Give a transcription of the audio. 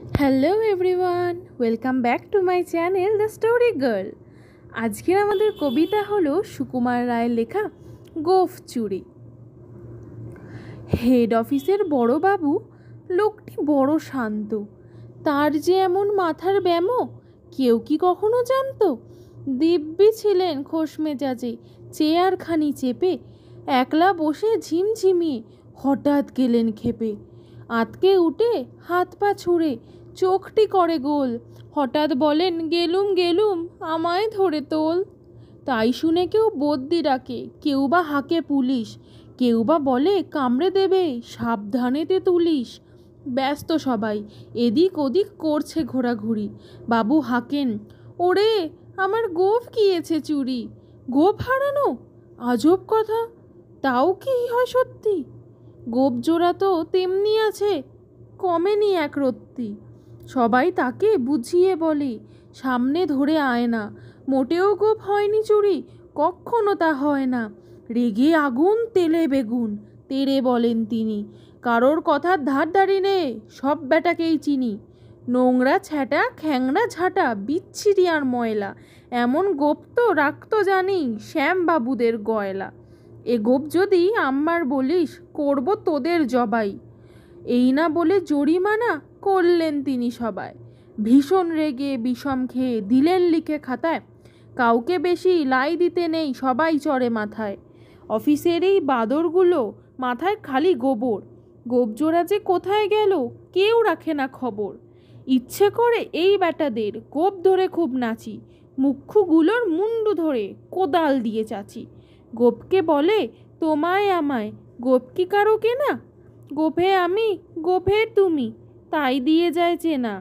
Hello everyone, welcome back to my channel the story girl. আজকের আমাদের কবিতা হলো সুকুমার রায়ের লেখা গোঁফ চুরি। হেড অফিসের বড় বাবু লোকটি বড় শান্ত, তার যে এমন মাথার ব্যামো কেউ কি কখনো জানতো? দিব্যি ছিলেন খোশ মেজাজে, চেয়ারখানি চেপে একলা বসে ঝিমঝিমিয়ে হঠাৎ গেলেন ক্ষেপে। আতকে উঠে হাত পা ছুঁড়ে চোখটি করে গোল, হঠাৎ বলেন গেলুম গেলুম আমায় ধরে তোল। তাই শুনে কেউ বদ্যি ডাকে, কেউ বা হাঁকে পুলিশ, কেউ বা বলে কামড়ে দেবে সাবধানেতে তুলিস। ব্যস্ত সবাই, এদিক ওদিক করছে ঘোরাঘুরি। বাবু হাঁকেন, ওরে আমার গোঁফ গিয়েছে চুরি। গোঁফ হারানো? আজব কথা, তাও কি হয় সত্যি? গোঁফ জোড়া তো তেমনি আছে, কমেনি এক রত্তি। সবাই তাকে বুঝিয়ে বলে, সামনে ধরে আয় না, মোটেও গোঁফ হয়নি চুরি, কক্ষনো তা হয় না। রেগে আগুন তেলে বেগুন, তেড়ে বলেন তিনি, কারোর কথার ধার ধারি নে, সব বেটাকেই চিনি। নোংরা ছ্যাটা খ্যাংরা ঝাঁটা বিচ্ছিরি আর ময়লা, এমন গোঁফ তো রাখতো জানি শ্যামবাবুদের গয়লা। এ গোঁফ যদি আম্মার বলিস, করব তোদের জবাই। এই না বলে জরিমানা করলেন তিনি সবাই। ভীষণ রেগে বিষম খেয়ে দিলেন লিখে খাতায়, কাউকে বেশি লাই দিতে নেই, সবাই চড়ে মাথায়। অফিসের এই বাদরগুলো মাথায় খালি গোবর, গোবজোড়া যে কোথায় গেল কেউ রাখে না খবর। ইচ্ছে করে এই বেটাদের গোপ ধরে খুব নাচি, মুখ্যুগুলোর মুন্ডু ধরে কোদাল দিয়ে চাচি। গোপকে বলে তোমায় আমায়, গোপ কি কারো কেনা? গোফে আমি গোফের তুমি, তাই দিয়ে যায় চেনা।